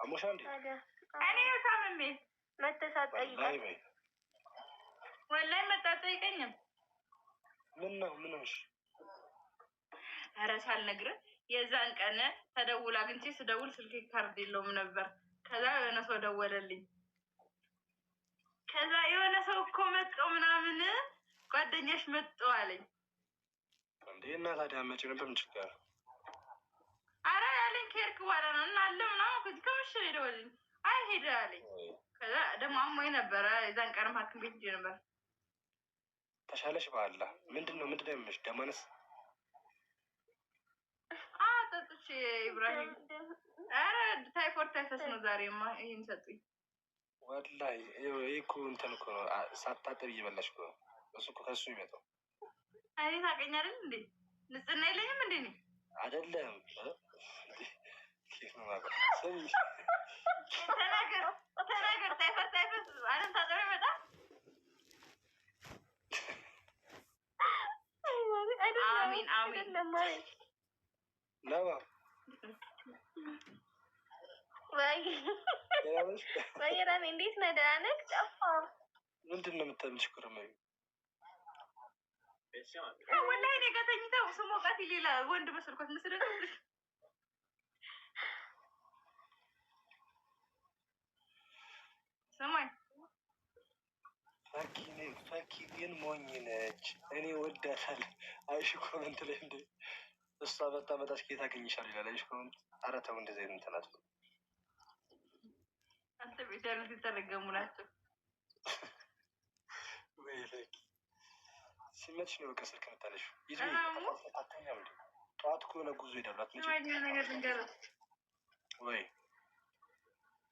አሞሻ እንዴ? እኔ ታምሜ መተሳጠይቀኝ ወላሂ መጣጠይቀኝም ምን ነው ምን ሆንሽ? ኧረ ሳልነግርህ የዛን ቀን ተደውላ አግኝቼ ስደውል ስልኬ ካርድ የለውም ነበር። ከዛ የሆነ ሰው ደወለልኝ። ከዛ የሆነ ሰው እኮ መጣው ምናምን ጓደኛሽ መጣው አለኝ። እንዴ እና ታዲያ መቼ ነበር? ምን ችግር? ኧረ ያለኝ ከሄድክ በኋላ ነው እና አለ ምናምን ከዚህ ከምሽ ደወለልኝ። አይ ሄደ አለኝ። ከዛ ደግሞ አሞኝ ነበረ። የዛን ቀንም ሐኪም ቤት ሄጄ ነበር። ተሻለሽ? በኋላ ምንድነው የሚልሽ? ደማነስ ጠጥቼ ኢብራሂም ኧረ ታይፎይድ ታይፈስ ነው ዛሬማ። ይሄን ሰጡኝ። ወላሂ ይሄ እኮ እንትን እኮ ነው። ሳታጠብ እየበላሽ እኮ ነው። እሱ እኮ ከሱ ይመጣው። እኔ ታውቀኝ አይደል እንዴ? ንጽህና የለኝም እንዴ? እኔ አይደለም ተናገር ታይፎይድ ታይፈስ አይደል? ታጠብ ይመጣ አሚን አሚን ነባ ወይራን እንዴት ነህ? ደህና ነህ? ጠፋ። ምንድን ነው የምትምሽኩረመኝ? ወላሂ እኔ ጋር ተኝተው ስሞቃት ሌላ ወንድ መስልኳት መስለኝ። ሰማይ ፈኪ ግን ሞኝ ነች። እኔ ወዳታለሁ። አይሽ ኮመንት ላይ እንደ እሷ መጣች ከየት አገኝሻለሁ ይላል። አይሽ ኮመንት። ኧረ ተው እንደዚህ አይነት እንትን አትበል። አንተ ቤት ያሉት የተረገሙ ናቸው። ወይ ፈኪ ሲመችሽ ነው በቃ ስልክ የምታነሺው። አተኛም እንዴ? ጠዋት እኮ የሆነ ጉዞ ሄዳሉ። ወይ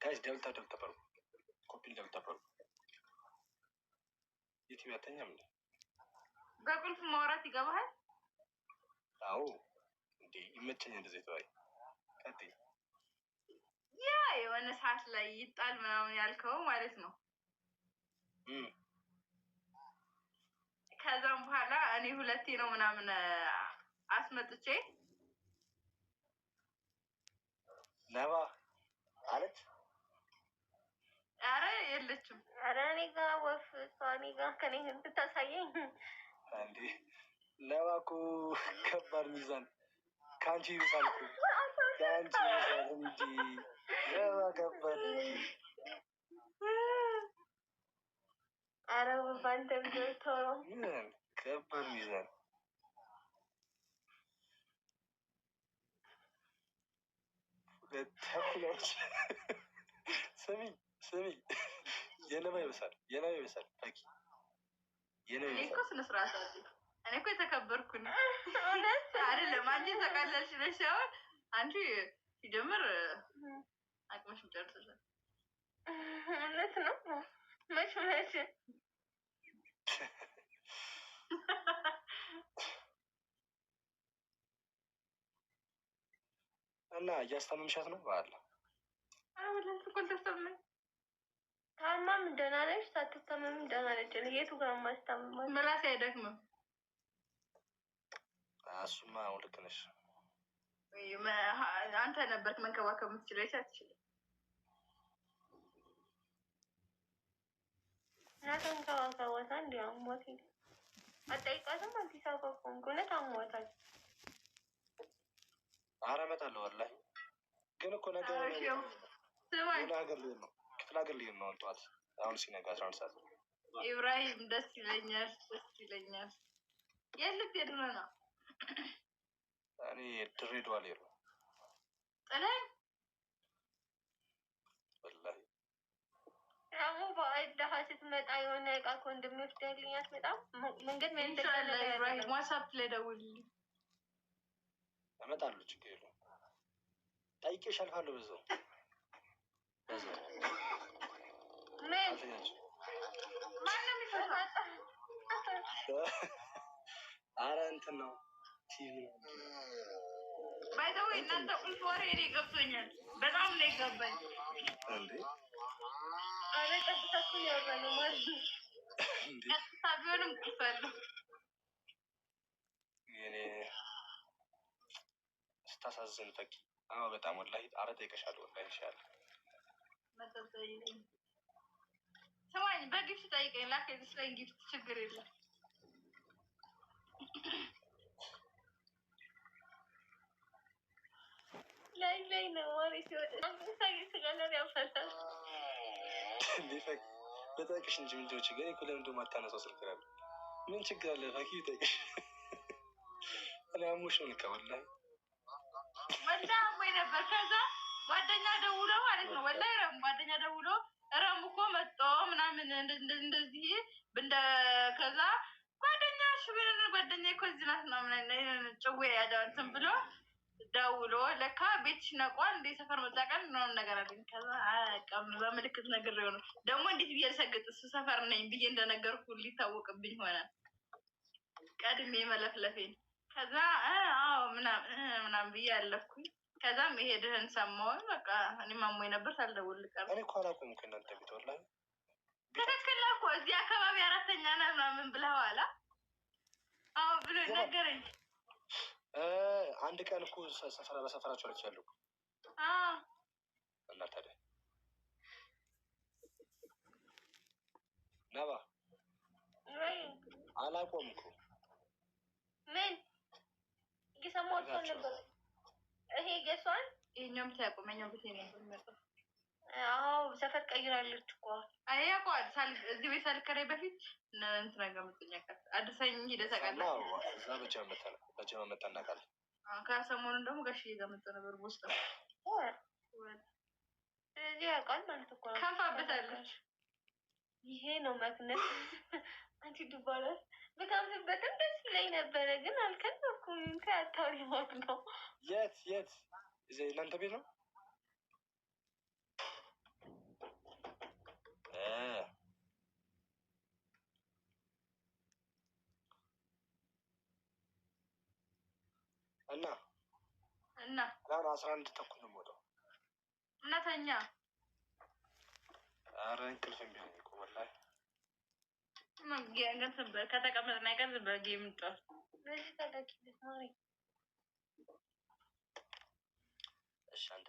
ጋይስ ደብልታ በሩ ኮፒን ደብልታ በሩ የትም አተኛም እንዴ? በቁልፍ ማውራት ይገባሃል? አዎ እንዴ ይመቸኝ እንደዚህ ተወይ። ቀጥይ። ያ የሆነ ሰዓት ላይ ይጣል ምናምን ያልከው ማለት ነው። ከዛም በኋላ እኔ ሁለቴ ነው ምናምን አስመጥቼ ነባ አለች። ኧረ የለችም። ኧረ እኔ ጋር ወፍ እኔ ጋር ከኔ ብታሳየኝ እንዴ። ነባ እኮ ከባድ ሚዛን ከአንቺ ይብሳል እኮ ከአንቺ ይብሳል እንጂ ነባ ከባድ ኧረ ባንተ ቶሎ ከባድ ሚዛን ተኩላዎች። ስሚ የነባ ይብሳል ፈኪ የነባ እኮ ስነ ስርዓት አለ። እኔ እኮ የተከበርኩ ነኝ አይደለም። አንቺ ተቃለልሽ ነሽ ሳይሆን አንቺ ሲጀምር አቅምሽ ጨርሰሻል። እውነት ነው። መች እና እያስታመምሻት ነው? በኋላ ታማም ደህና ነሽ? ሳትታመም ደህና ነች። የቱ ጋር ማስታመም? ምላስ አይደክምም። እሱማ ልክ ነሽ። አንተ ነበርክ መንከባከብ የምትችለው አትችልም። ተንከባከቧታ እንዲያውም ሞት አጠይቃትም አዲስ አበባ ኮንኩነ ታሟታል። ኧረ እመጣለሁ ወላሂ። ግን እኮ ነገር ሀገር ልሄድ ነው፣ ክፍለ ሀገር ልሄድ ነው ጠዋት። አሁን ሲነጋ 11 ሰዓት ኢብራሂም ደስ ይለኛል። የት ልትሄድ ነው? እኔ ድሬዳዋ ልሄድ ነው። ጥለኸኝ ወላሂ ደግሞ በአይዳሀ ስትመጣ የሆነ እቃ ኮንዶሚኒየም ወስደህልኝ አትመጣም? መንገድ ምን ኢንሻአላህ ኢብራሂም ዋትስአፕ ላይ ደውልልኝ። እመጣለሁ፣ ችግር የለውም። ጠይቄሽ አልፋለሁ። በዛው ምን ማንም ይፈታ? ኧረ እንትን ነው ቲቪ ነው። ባይ ዘ ወይ እናንተ ቁልፍ ወሬ እኔ ገብቶኛል። በጣም ነው የገባኝ። እንዴ አረ ቀጥታችን ያወራነው ማለት ነው። ቀጥታ ቢሆንም ቁልፍ አለው። የኔ ስታሳዝን ፈኪ። አዎ በጣም ወላሂ። ኧረ ጠይቀሻለሁ ወላሂ። ይሻላል ስማኝ፣ በጊፍት ጠይቀኝ፣ ላከኝ ስለኝ ጊፍት ችግር የለም። ላይ ነው ማለት ሲወጣ ስጋለር ያፈታል። ልጠይቅሽ እንጂ ምንድነው ችግር? እኮ ለምን እንደው ማታነሳው ስልክ አለ? ምን ችግር አለ? ፈኪ ልጠይቅሽ። እኔ አሞሽ ነው ልቀበል ወላ አሞኝ ነበር። ከዛ ጓደኛ ደውሎ ማለት ነው ወላ ረም ጓደኛ ደውሎ ረም እኮ መጣ ምናምን እንደዚህ እንደ ከዛ ጓደኛ ሽብርን ጓደኛ እኮ እዚህ ናት ነው ምናምን ጭዌ ያዳንተን ብሎ ደውሎ ለካ ቤትሽ ነቋል እንደ ሰፈር መጣቀል ነው ነገር አለኝ። ከዛ አቀም በምልክት ነገር ነው ደግሞ እንዴት ብዬ ልሰግጥ እሱ ሰፈር ነኝ ብዬ እንደነገርኩ ሊታወቅብኝ ሆነ ቀድሜ መለፍለፌን። ከዛ አዎ ምናምን ብዬ አለፍኩኝ። ከዛም ይሄድህን ሰማሁ። በቃ እኔም አሞኝ ነበር ሳልደውልልህ ቀረ። እኔ እኮ አላውቅም ከእናንተ ቤት ወላሂ ትክክል እኮ እዚህ አካባቢ አራተኛ ነህ ምናምን ብለኸዋል። አዎ ብሎ ነገረኝ። አንድ ቀን እኮ ሰፈራ በሰፈራቸው አለች ያለው እና ታዲያ ነባ አላውቀውም እኮ ምን እየሰማሁት ነበር። ይሄ ገሷን ይሄኛውም ታቆመኛው ብቴ ነበር የሚመጣው። አዎ ሰፈር ቀይራለች እኮ አያውቀዋል። እዚህ ቤት ሳልከራይ በፊት እንትና ጋር መጥቶኛ ቀር አዲሰኝ ሄደ ታውቃለህ። እዛ በጀማ መጣ እናውቃለን። ከሰሞኑን ደግሞ ጋሽዬ ጋር መጥቶ ነበር ውስጥ ስለዚህ ያውቃል ማለት እኮ ከፋበታለች። ይሄ ነው መክነት አንቺ ዱባላ በጣም ደስ ይለኝ ነበረ፣ ግን አልከነበርኩም። ከያታው ሊሞት ነው። የት እናንተ ቤት ነው? እና 11 ተኩል ነው የምወጣው። እናተኛ ኧረ እንቅልፍ እምቢ አለኝ እኮ ወላሂ። ከተቀመጥን አይቀር ዝም ብለህ ጌም እንጫወት። በዚህ ታላቂ ልጅ ማሪ እሺ አንድ